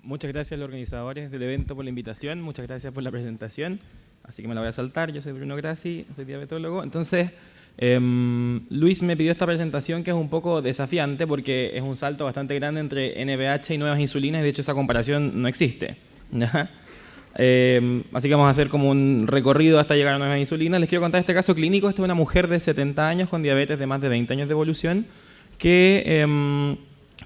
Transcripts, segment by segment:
Muchas gracias a los organizadores del evento por la invitación, muchas gracias por la presentación, así que me la voy a saltar. Yo soy Bruno Grassi, soy diabetólogo. Entonces, Luis me pidió esta presentación que es un poco desafiante porque es un salto bastante grande entre NPH y nuevas insulinas, y de hecho esa comparación no existe. Así que vamos a hacer como un recorrido hasta llegar a nuevas insulinas. Les quiero contar este caso clínico. Esta es una mujer de 70 años con diabetes de más de 20 años de evolución que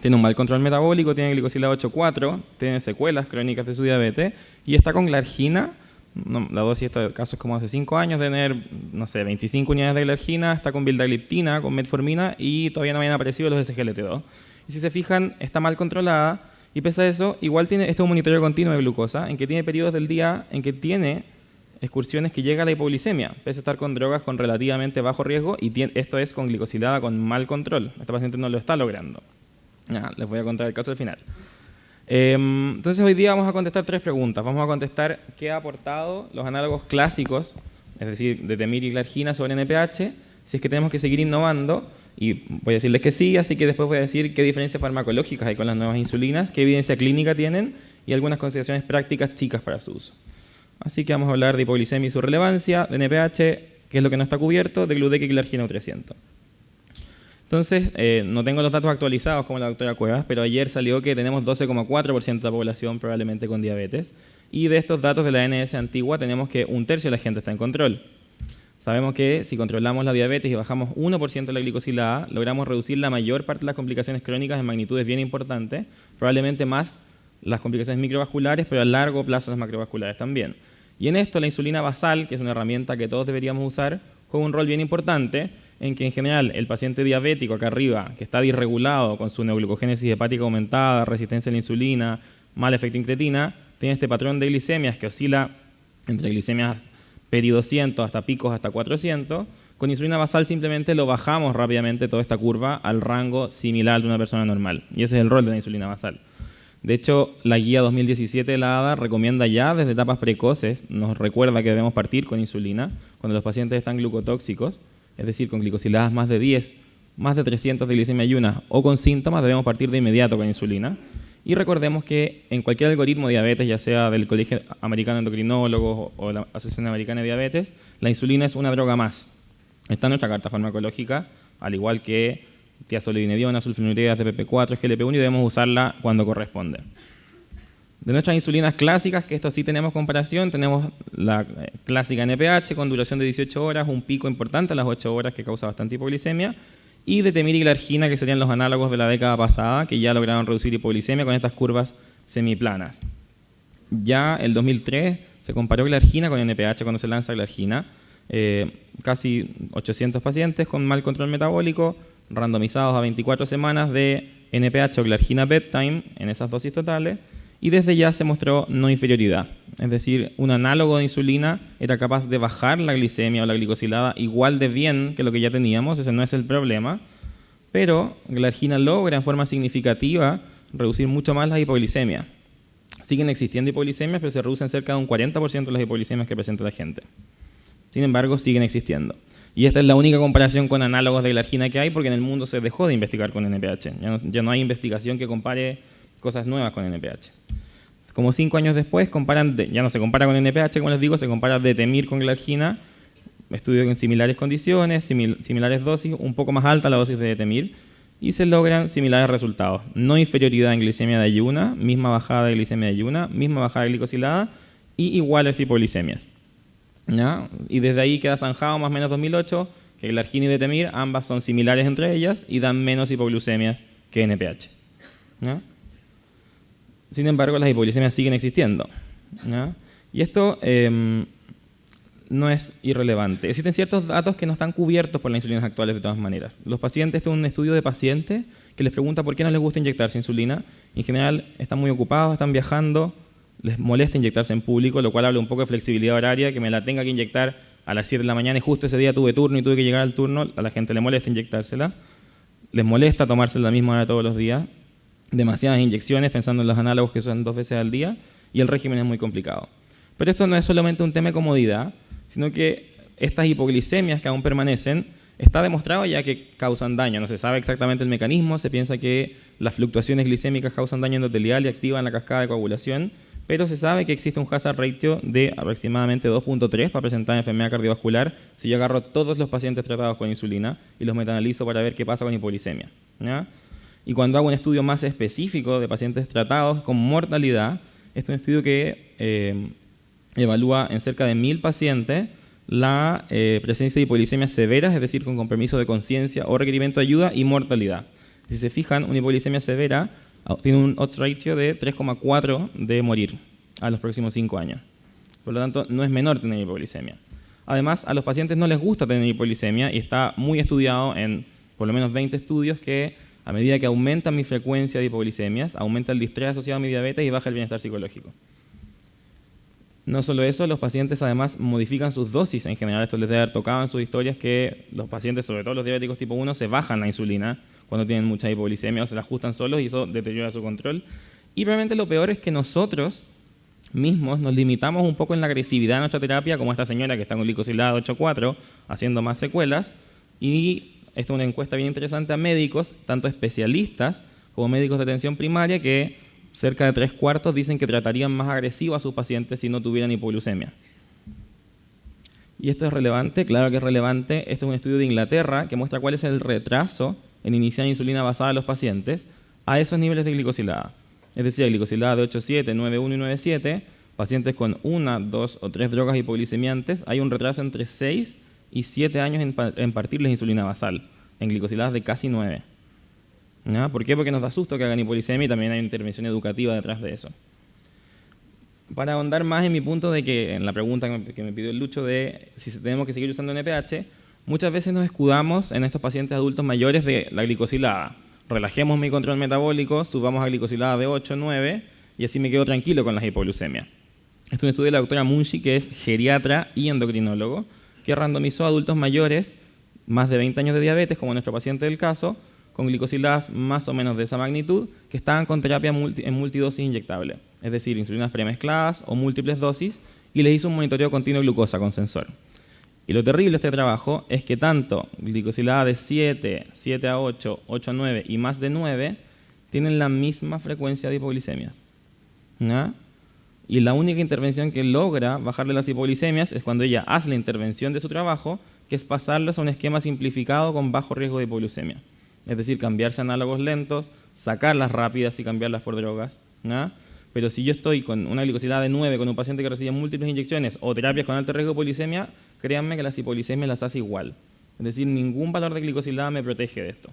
tiene un mal control metabólico, tiene glicosilada 8,4, tiene secuelas crónicas de su diabetes y está con glargina. La dosis de este caso es como hace 5 años, de tener, no sé, 25 unidades de glargina, está con vildagliptina, con metformina y todavía no habían aparecido los SGLT2. Y si se fijan, está mal controlada y pese a eso, igual tiene, este es un monitoreo continuo de glucosa, en que tiene periodos del día en que tiene excursiones que llega a la hipoglicemia, pese a estar con drogas con relativamente bajo riesgo, y esto es con glicosilada con mal control. Esta paciente no lo está logrando. Les voy a contar el caso al final. Entonces hoy día vamos a contestar 3 preguntas. Vamos a contestar qué ha aportado los análogos clásicos, es decir, de Temir y glargina sobre NPH, si es que tenemos que seguir innovando, y voy a decirles que sí, así que después voy a decir qué diferencias farmacológicas hay con las nuevas insulinas, qué evidencia clínica tienen y algunas consideraciones prácticas chicas para su uso. Así que vamos a hablar de hipoglicemia y su relevancia, de NPH, qué es lo que no está cubierto, de Gludeca y glargina U300. Entonces, no tengo los datos actualizados como la doctora Cuevas, pero ayer salió que tenemos 12,4% de la población probablemente con diabetes, y de estos datos de la ANS antigua tenemos que 1/3 de la gente está en control. Sabemos que si controlamos la diabetes y bajamos 1% de la glicosilada, logramos reducir la mayor parte de las complicaciones crónicas en magnitudes bien importantes, probablemente más las complicaciones microvasculares, pero a largo plazo las macrovasculares también. Y en esto la insulina basal, que es una herramienta que todos deberíamos usar, juega un rol bien importante, en que en general el paciente diabético acá arriba, que está disregulado con su neoglucogénesis hepática aumentada, resistencia a la insulina, mal efecto incretina, tiene este patrón de glicemias que oscila entre glicemias peri 200 hasta picos hasta 400. Con insulina basal simplemente lo bajamos rápidamente toda esta curva al rango similar al de una persona normal. Y ese es el rol de la insulina basal. De hecho, la guía 2017 de la ADA recomienda ya desde etapas precoces, nos recuerda que debemos partir con insulina cuando los pacientes están glucotóxicos, es decir, con glicosiladas más de 10, más de 300 de glicemia ayuna o con síntomas, debemos partir de inmediato con insulina. Y recordemos que en cualquier algoritmo de diabetes, ya sea del Colegio Americano de Endocrinólogos o la Asociación Americana de Diabetes, la insulina es una droga más. Está en nuestra carta farmacológica, al igual que tiazolidinediona, sulfonilureas, DPP4, GLP-1, y debemos usarla cuando corresponde. De nuestras insulinas clásicas, que esto sí tenemos comparación, tenemos la clásica NPH con duración de 18 horas, un pico importante a las 8 horas que causa bastante hipoglicemia, y de Temir y glargina, que serían los análogos de la década pasada, que ya lograron reducir hipoglicemia con estas curvas semiplanas. Ya el 2003 se comparó glargina con NPH cuando se lanza glargina, casi 800 pacientes con mal control metabólico, randomizados a 24 semanas de NPH o glargina bedtime en esas dosis totales, y desde ya se mostró no inferioridad. Es decir, un análogo de insulina era capaz de bajar la glicemia o la glicosilada igual de bien que lo que ya teníamos, ese no es el problema, pero glargina logra en forma significativa reducir mucho más la hipoglicemia. Siguen existiendo hipoglicemias, pero se reducen cerca de un 40% de las hipoglicemias que presenta la gente. Sin embargo, siguen existiendo. Y esta es la única comparación con análogos de glargina que hay, porque en el mundo se dejó de investigar con NPH. Ya no hay investigación que compare cosas nuevas con NPH. Como 5 años después, ya no se compara con NPH, como les digo, se compara de Temir con glargina, estudios en similares condiciones, similares dosis, un poco más alta la dosis de Temir, y se logran similares resultados. No inferioridad en glicemia de ayuna, misma bajada de glicemia de ayuna, misma bajada de glicosilada y iguales hipoglicemias. ¿Ya? Y desde ahí queda zanjado más o menos 2008, que glargina y de Temir, ambas son similares entre ellas y dan menos hipoglucemias que NPH. ¿Ya? Sin embargo, las hipoglicemias siguen existiendo, ¿no? Y esto no es irrelevante. Existen ciertos datos que no están cubiertos por las insulinas actuales de todas maneras. Los pacientes, este es un estudio de pacientes que les pregunta por qué no les gusta inyectarse insulina. En general, están muy ocupados, están viajando, les molesta inyectarse en público, lo cual habla un poco de flexibilidad horaria, que me la tenga que inyectar a las 7 de la mañana y justo ese día tuve turno y tuve que llegar al turno, a la gente le molesta inyectársela. Les molesta tomarse la misma hora todos los días. Demasiadas inyecciones, pensando en los análogos que usan 2 veces al día, y el régimen es muy complicado. Pero esto no es solamente un tema de comodidad, sino que estas hipoglicemias que aún permanecen Está demostrado ya que causan daño, no se sabe exactamente el mecanismo, se piensa que las fluctuaciones glicémicas causan daño endotelial y activan la cascada de coagulación, pero se sabe que existe un hazard ratio de aproximadamente 2.3 para presentar enfermedad cardiovascular si yo agarro todos los pacientes tratados con insulina y los metanalizo para ver qué pasa con hipoglicemia, ¿ya? Y cuando hago un estudio más específico de pacientes tratados con mortalidad, este es un estudio que evalúa en cerca de 1000 pacientes la presencia de hipoglicemia severas, es decir, con compromiso de conciencia o requerimiento de ayuda y mortalidad. Si se fijan, una hipoglicemia severa tiene un odds ratio de 3,4 de morir a los próximos 5 años. Por lo tanto, no es menor tener hipoglicemia. Además, a los pacientes no les gusta tener hipoglicemia y está muy estudiado en por lo menos 20 estudios que a medida que aumenta mi frecuencia de hipoglicemias, aumenta el distrés asociado a mi diabetes y baja el bienestar psicológico. No solo eso, los pacientes además modifican sus dosis en general. Esto les debe haber tocado en sus historias que los pacientes, sobre todo los diabéticos tipo 1, se bajan la insulina cuando tienen mucha hipoglicemia o se la ajustan solos y eso deteriora su control. Y realmente lo peor es que nosotros mismos nos limitamos un poco en la agresividad de nuestra terapia, como esta señora que está con glicosilada 8,4 haciendo más secuelas. Y esta es una encuesta bien interesante a médicos, tanto especialistas como médicos de atención primaria, que cerca de 3/4 dicen que tratarían más agresivo a sus pacientes si no tuvieran hipoglucemia. ¿Y esto es relevante? Claro que es relevante. Este es un estudio de Inglaterra que muestra cuál es el retraso en iniciar insulina basada en los pacientes a esos niveles de glicosilada. Es decir, glicosilada de 8,7, 9,1 y 9,7, pacientes con 1, 2 o 3 drogas hipoglicemiantes, hay un retraso entre 6 y 7 años en partirles insulina basal, en glicosiladas de casi 9. ¿No? ¿Por qué? Porque nos da susto que hagan hipoglicemia y también hay una intervención educativa detrás de eso. Para ahondar más en mi punto de que, en la pregunta que me pidió el Lucho de si tenemos que seguir usando NPH, muchas veces nos escudamos en estos pacientes adultos mayores de la glicosilada. Relajemos mi control metabólico, subamos a glicosilada de 8, 9 y así me quedo tranquilo con las hipoglucemias. Este es un estudio de la doctora Munshi, que es geriatra y endocrinólogo, que randomizó a adultos mayores, más de 20 años de diabetes, como nuestro paciente del caso, con glicosiladas más o menos de esa magnitud, que estaban con terapia en multidosis inyectable, es decir, insulinas premezcladas o múltiples dosis, y les hizo un monitoreo continuo de glucosa con sensor. Y lo terrible de este trabajo es que tanto glicosilada de 7, 7 a 8, 8 a 9 y más de 9 tienen la misma frecuencia de hipoglicemias, ¿no? Y la única intervención que logra bajarle las hipoglicemias es cuando ella hace la intervención de su trabajo, que es pasarles a un esquema simplificado con bajo riesgo de hipoglucemia. Es decir, cambiarse a análogos lentos, sacarlas rápidas y cambiarlas por drogas, ¿no? Pero si yo estoy con una glicosilada de 9 con un paciente que recibe múltiples inyecciones o terapias con alto riesgo de hipoglicemia, créanme que las hipoglicemias las hace igual. Es decir, ningún valor de glicosilada me protege de esto.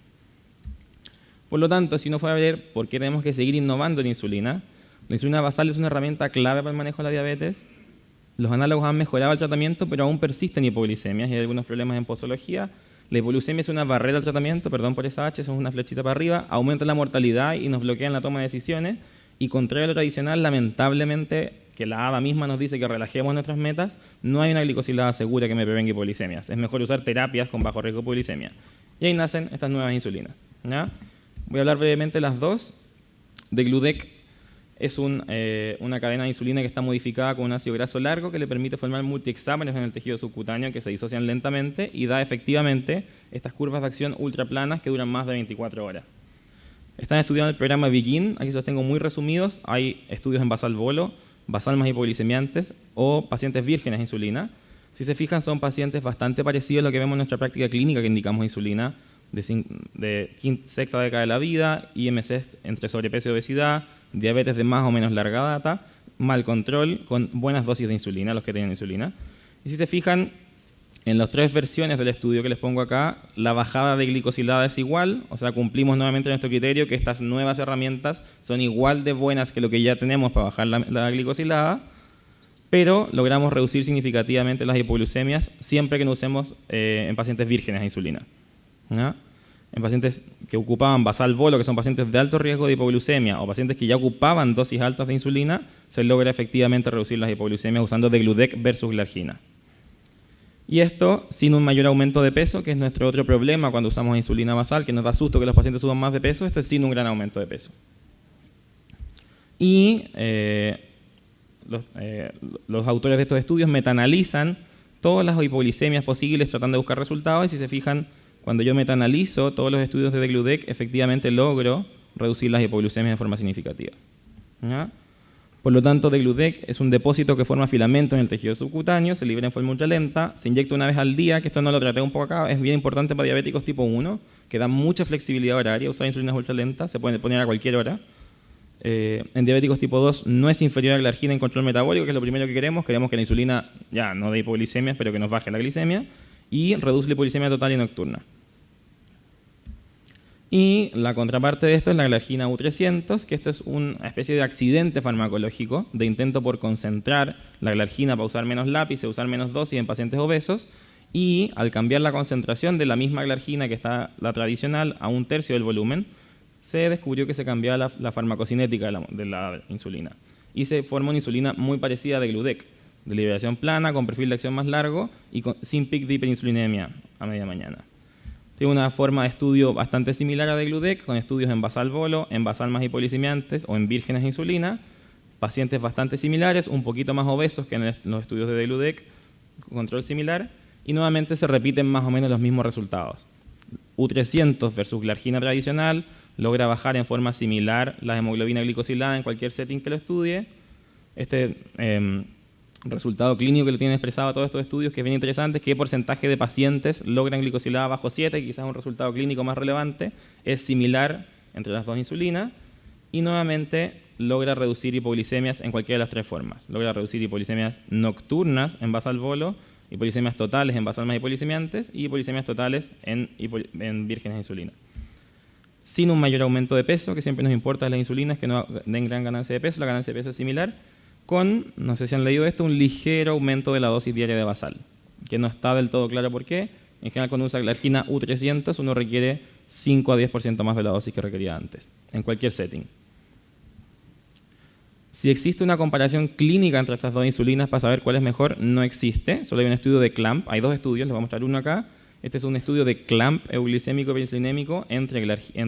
Por lo tanto, si uno fuera a ver por qué tenemos que seguir innovando en insulina, la insulina basal es una herramienta clave para el manejo de la diabetes. Los análogos han mejorado el tratamiento, pero aún persisten hipoglicemias y hay algunos problemas en posología. La hipoglucemia es una barrera al tratamiento, perdón por esa H, es una flechita para arriba, aumenta la mortalidad y nos bloquea en la toma de decisiones. Y contrario a lo tradicional, lamentablemente, que la ADA misma nos dice que relajemos nuestras metas, no hay una glicosilada segura que me prevenga hipoglicemias. Es mejor usar terapias con bajo riesgo de hipoglicemia. Y ahí nacen estas nuevas insulinas, ¿ya? Voy a hablar brevemente de las dos. Degludec es una cadena de insulina que está modificada con un ácido graso largo que le permite formar multihexámeros en el tejido subcutáneo que se disocian lentamente y da efectivamente estas curvas de acción ultraplanas que duran más de 24 horas. Están estudiando el programa BEGIN, aquí se los tengo muy resumidos. Hay estudios en basal bolo, basal más hipoglicemiantes o pacientes vírgenes de insulina. Si se fijan, son pacientes bastante parecidos a lo que vemos en nuestra práctica clínica que indicamos insulina de sexta década de la vida, IMC entre sobrepeso y obesidad, diabetes de más o menos larga data, mal control, con buenas dosis de insulina, los que tienen insulina. Y si se fijan, en las 3 versiones del estudio que les pongo acá, la bajada de glicosilada es igual, o sea, cumplimos nuevamente nuestro criterio que estas nuevas herramientas son igual de buenas que lo que ya tenemos para bajar la glicosilada, pero logramos reducir significativamente las hipoglucemias siempre que no usemos en pacientes vírgenes a insulina, ¿no? En pacientes que ocupaban basal bolo, que son pacientes de alto riesgo de hipoglucemia, o pacientes que ya ocupaban dosis altas de insulina, se logra efectivamente reducir las hipoglucemias usando Degludec versus glargina. Y esto sin un mayor aumento de peso, que es nuestro otro problema cuando usamos insulina basal, que nos da susto que los pacientes suban más de peso. Esto es sin un gran aumento de peso. Y los autores de estos estudios metaanalizan todas las hipoglicemias posibles tratando de buscar resultados y si se fijan, cuando yo metaanalizo todos los estudios de degludec, efectivamente logro reducir las hipoglucemias de forma significativa. ¿Ya? Por lo tanto, degludec es un depósito que forma filamentos en el tejido subcutáneo, se libera en forma ultralenta, se inyecta una vez al día, que esto no lo traté un poco acá, es bien importante para diabéticos tipo 1, que dan mucha flexibilidad horaria, usar insulinas ultralentas, se pueden poner a cualquier hora. En diabéticos tipo 2 no es inferior a la glargina en control metabólico, que es lo primero que queremos que la insulina ya no dé hipoglicemias, pero que nos baje la glicemia, y reduce la hipoglicemia total y nocturna. Y la contraparte de esto es la glargina U300, que esto es una especie de accidente farmacológico, de intento por concentrar la glargina para usar menos lápiz, usar menos dosis en pacientes obesos, y al cambiar la concentración de la misma glargina que está la tradicional a 1/3 del volumen, se descubrió que se cambiaba la farmacocinética de la insulina. Y se forma una insulina muy parecida a degludec, de liberación plana, con perfil de acción más largo y sin pic de hiperinsulinemia a media mañana. Tiene una forma de estudio bastante similar a degludec, con estudios en basal bolo, en basal más hipoglicemiantes o en vírgenes de insulina, pacientes bastante similares, un poquito más obesos que en los estudios de degludec, control similar, y nuevamente se repiten más o menos los mismos resultados. U300 versus glargina tradicional logra bajar en forma similar la hemoglobina glicosilada en cualquier setting que lo estudie. Este resultado clínico que le tienen expresado a todos estos estudios, que es bien interesante, es qué porcentaje de pacientes logran glicosilada bajo 7, quizás un resultado clínico más relevante, es similar entre las dos insulinas, y nuevamente logra reducir hipoglicemias en cualquiera de las tres formas. Logra reducir hipoglicemias nocturnas en basal bolo, hipoglicemias totales en basal más hipoglicemiantes y hipoglicemias totales en vírgenes de insulina. Sin un mayor aumento de peso, que siempre nos importa de las insulinas, que no den gran ganancia de peso, la ganancia de peso es similar, con, no sé si han leído esto, un ligero aumento de la dosis diaria de basal, que no está del todo claro por qué. En general, cuando usa glargina U300, uno requiere 5 a 10% más de la dosis que requería antes, en cualquier setting. Si existe una comparación clínica entre estas dos insulinas para saber cuál es mejor, no existe. Solo hay un estudio de CLAMP, hay dos estudios, les voy a mostrar uno acá. Este es un estudio de CLAMP euglicémico perinsulinémico entre glargina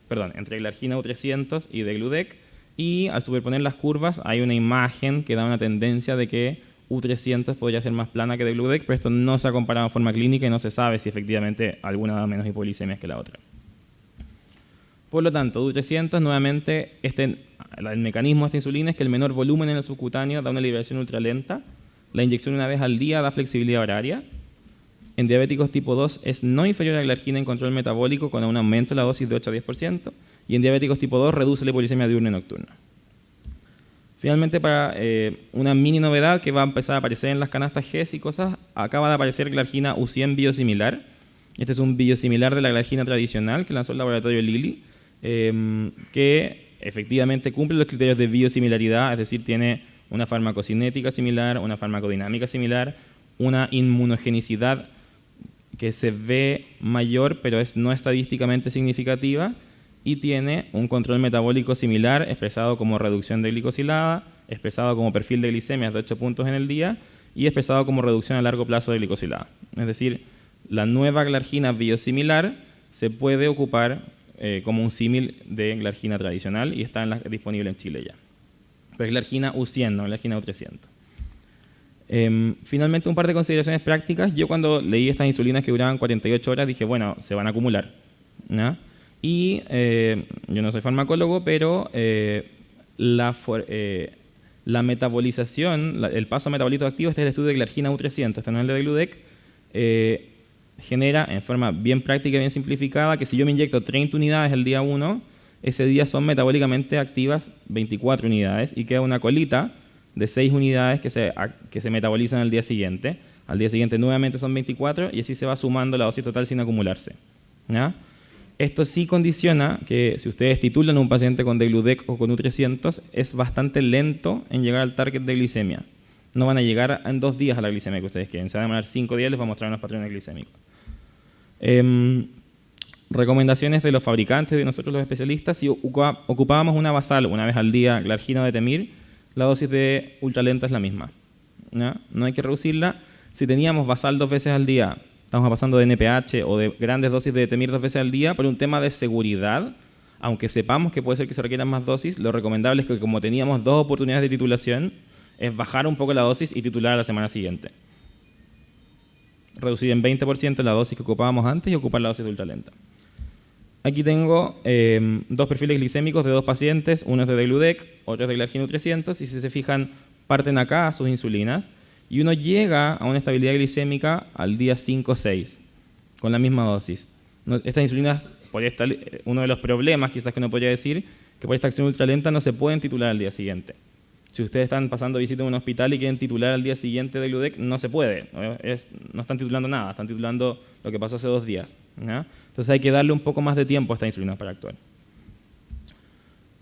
U300 y degludec. Y al superponer las curvas hay una imagen que da una tendencia de que U300 podría ser más plana que degludec, pero esto no se ha comparado en forma clínica y no se sabe si efectivamente alguna da menos hipoglicemias que la otra. Por lo tanto, U300 nuevamente, el mecanismo de esta insulina es que el menor volumen en el subcutáneo da una liberación ultralenta, la inyección una vez al día da flexibilidad horaria, en diabéticos tipo 2 es no inferior a la glargina en control metabólico con un aumento de la dosis de 8 a 10%, y en diabéticos tipo 2 reduce la hipoglicemia diurna y nocturna. Finalmente, para una mini novedad que va a empezar a aparecer en las canastas GES y cosas, acaba de aparecer glargina U100 biosimilar. Este es un biosimilar de la glargina tradicional que lanzó el laboratorio Lilly, que efectivamente cumple los criterios de biosimilaridad, es decir, tiene una farmacocinética similar, una farmacodinámica similar, una inmunogenicidad que se ve mayor, pero es no estadísticamente significativa, y tiene un control metabólico similar, expresado como reducción de glicosilada, expresado como perfil de glicemias de 8 puntos en el día, y expresado como reducción a largo plazo de glicosilada. Es decir, la nueva glargina biosimilar se puede ocupar como un símil de glargina tradicional y está disponible en Chile ya. Pero es glargina U100, no glargina U300. Finalmente, un par de consideraciones prácticas. Yo cuando leí estas insulinas que duraban 48 horas dije, bueno, se van a acumular, ¿no? Y yo no soy farmacólogo, pero la metabolización, el paso metabolito activo, este es el estudio de glargina U300, este no es el de degludec, genera en forma bien práctica y bien simplificada que si yo me inyecto 30 unidades el día 1, ese día son metabólicamente activas 24 unidades y queda una colita de 6 unidades que se metabolizan al día siguiente. Al día siguiente nuevamente son 24 y así se va sumando la dosis total sin acumularse, ¿ya? Esto sí condiciona que si ustedes titulan a un paciente con degludec o con U300, es bastante lento en llegar al target de glicemia. No van a llegar en 2 días a la glicemia que ustedes quieren. Se van a demorar 5 días, les voy a mostrar unos patrones glicémicos. Recomendaciones de los fabricantes, de nosotros los especialistas: si ocupábamos una basal una vez al día, glargina o detemir, la dosis de ultralenta es la misma, ¿ya? No hay que reducirla. Si teníamos basal 2 veces al día, estamos pasando de NPH o de grandes dosis de detemir 2 veces al día, por un tema de seguridad, aunque sepamos que puede ser que se requieran más dosis, lo recomendable es que, como teníamos 2 oportunidades de titulación, es bajar un poco la dosis y titular a la semana siguiente, reducir en 20% la dosis que ocupábamos antes y ocupar la dosis de ultralenta. Aquí tengo dos perfiles glicémicos de dos pacientes, uno es de degludec, otro es de glargina U300, y si se fijan, parten acá sus insulinas, y uno llega a una estabilidad glicémica al día 5 o 6, con la misma dosis. Estas insulinas, uno de los problemas quizás que uno podría decir, que por esta acción ultralenta no se pueden titular al día siguiente. Si ustedes están pasando visita en un hospital y quieren titular al día siguiente de degludec, no se puede. No están titulando nada, están titulando lo que pasó hace 2 días. ¿Ya? Entonces hay que darle un poco más de tiempo a esta insulina para actuar.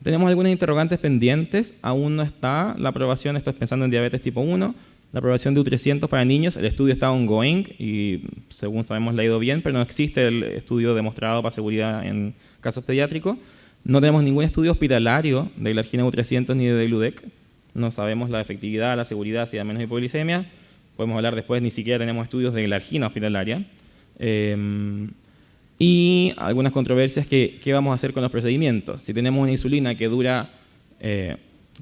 Tenemos algunas interrogantes pendientes. Aún no está la aprobación, esto es pensando en diabetes tipo 1, la aprobación de U300 para niños. El estudio está ongoing y según sabemos le ha ido bien, pero no existe el estudio demostrado para seguridad en casos pediátricos. No tenemos ningún estudio hospitalario de glargina U300 ni de degludec. No sabemos la efectividad, la seguridad, si da menos hipoglicemia. Podemos hablar después, ni siquiera tenemos estudios de glargina hospitalaria. Y algunas controversias que qué vamos a hacer con los procedimientos. Si tenemos una insulina que dura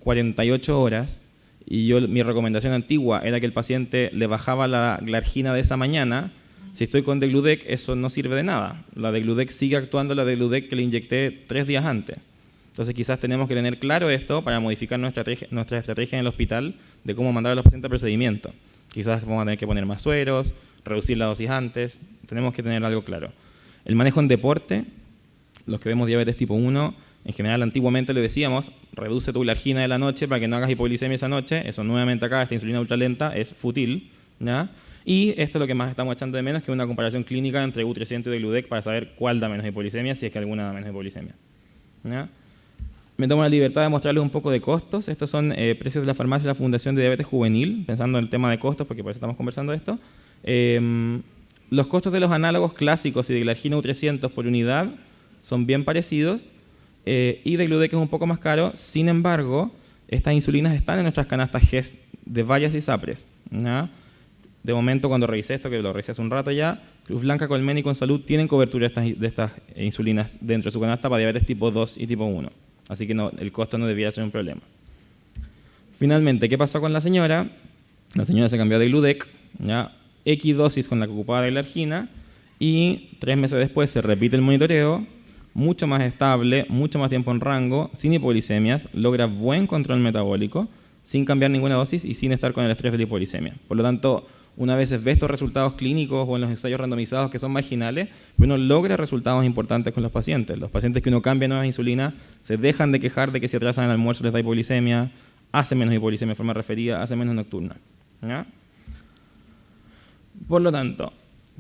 48 horas y mi recomendación antigua era que el paciente le bajaba la glargina de esa mañana, si estoy con degludec eso no sirve de nada. La degludec sigue actuando la degludec que le inyecté 3 días antes. Entonces quizás tenemos que tener claro esto para modificar nuestra estrategia en el hospital de cómo mandar a los pacientes al procedimiento. Quizás vamos a tener que poner más sueros, reducir la dosis antes, tenemos que tener algo claro. El manejo en deporte, los que vemos diabetes tipo 1, en general antiguamente le decíamos, reduce tu glargina de la noche para que no hagas hipoglicemia esa noche, eso nuevamente acá, esta insulina ultralenta es fútil, ¿ya? Y esto es lo que más estamos echando de menos, que es una comparación clínica entre U300 y degludec para saber cuál da menos hipoglicemia, si es que alguna da menos hipoglicemia, ¿ya? Me tomo la libertad de mostrarles un poco de costos. Estos son precios de la farmacia de la Fundación de Diabetes Juvenil, pensando en el tema de costos, porque por eso estamos conversando de esto. Los costos de los análogos clásicos y de glargina U300 por unidad son bien parecidos, y degludec es un poco más caro. Sin embargo, estas insulinas están en nuestras canastas GES de varias ISAPRES, ¿ya? De momento, cuando revisé esto, que lo revisé hace un rato ya, Cruz Blanca, Colmen y Consalud tienen cobertura de estas insulinas dentro de su canasta para diabetes tipo 2 y tipo 1. Así que no, el costo no debía ser un problema. Finalmente, ¿qué pasó con la señora? La señora se cambió de degludec, ya X dosis con la que ocupaba de glargina, y 3 meses después se repite el monitoreo, mucho más estable, mucho más tiempo en rango, sin hipoglicemias, logra buen control metabólico, sin cambiar ninguna dosis y sin estar con el estrés de la hipoglicemia. Por lo tanto, una vez ve estos resultados clínicos o en los ensayos randomizados que son marginales, uno logra resultados importantes con los pacientes. Los pacientes que uno cambia nuevas insulinas se dejan de quejar de que si atrasan el almuerzo les da hipoglicemia, hacen menos hipoglicemia de forma referida, hacen menos nocturna, ¿ya? Por lo tanto,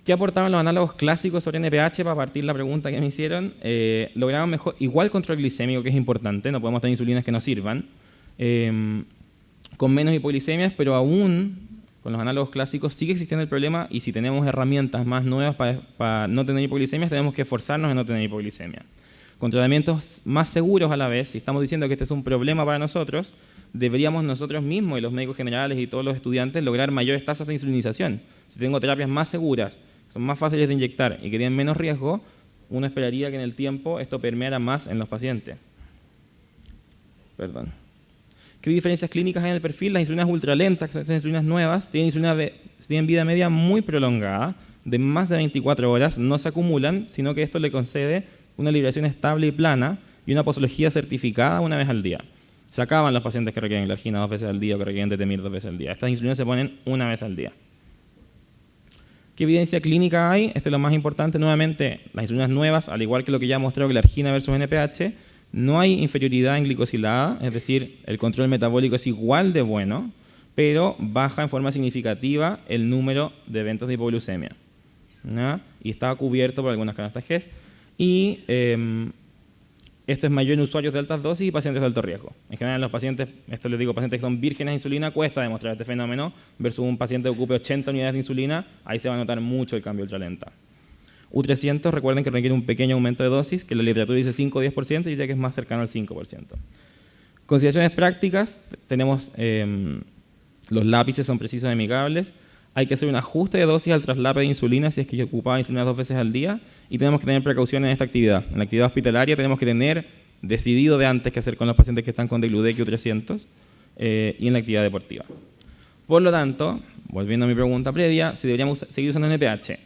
¿qué aportaron los análogos clásicos sobre NPH? Para partir la pregunta que me hicieron, lograron igual control glicémico, que es importante, no podemos tener insulinas que no sirvan, con menos hipoglicemias, pero aún con los análogos clásicos sigue existiendo el problema, y si tenemos herramientas más nuevas para no tener hipoglicemias, tenemos que esforzarnos en no tener hipoglicemia. Con tratamientos más seguros a la vez, si estamos diciendo que este es un problema para nosotros, deberíamos nosotros mismos y los médicos generales y todos los estudiantes lograr mayores tasas de insulinización. Si tengo terapias más seguras, son más fáciles de inyectar y que tienen menos riesgo, uno esperaría que en el tiempo esto permeara más en los pacientes. Perdón. ¿Qué diferencias clínicas hay en el perfil? Las insulinas ultralentas, que son estas insulinas nuevas, tienen vida media muy prolongada, de más de 24 horas, no se acumulan, sino que esto le concede una liberación estable y plana y una posología certificada una vez al día. Se acaban los pacientes que requieren glargina 2 veces al día o que requieren detemir 2 veces al día. Estas insulinas se ponen una vez al día. ¿Qué evidencia clínica hay? Este es lo más importante. Nuevamente, las insulinas nuevas, al igual que lo que ya mostró glargina versus NPH, no hay inferioridad en glicosilada, es decir, el control metabólico es igual de bueno, pero baja en forma significativa el número de eventos de hipoglucemia, ¿no? Y está cubierto por algunas canastas GES. Y esto es mayor en usuarios de altas dosis y pacientes de alto riesgo. En general, los pacientes, esto les digo, pacientes que son vírgenes de insulina, cuesta demostrar este fenómeno, versus un paciente que ocupe 80 unidades de insulina, ahí se va a notar mucho el cambio ultralenta. U300, recuerden que requiere un pequeño aumento de dosis, que la literatura dice 5 o 10%, y diría que es más cercano al 5%. Consideraciones prácticas, tenemos los lápices son precisos y amigables, hay que hacer un ajuste de dosis al traslape de insulina si es que yo ocupaba insulina 2 veces al día, y tenemos que tener precauciones en esta actividad. En la actividad hospitalaria tenemos que tener decidido de antes qué hacer con los pacientes que están con degludec y U300, y en la actividad deportiva. Por lo tanto, volviendo a mi pregunta previa, si deberíamos seguir usando NPH.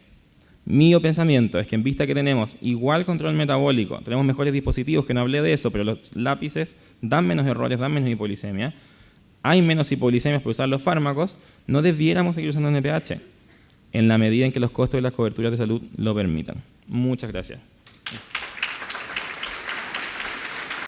Mi pensamiento es que en vista que tenemos igual control metabólico, tenemos mejores dispositivos, que no hablé de eso, pero los lápices dan menos errores, dan menos hipoglicemia, hay menos hipoglicemias por usar los fármacos, no debiéramos seguir usando NPH en la medida en que los costos y las coberturas de salud lo permitan. Muchas gracias.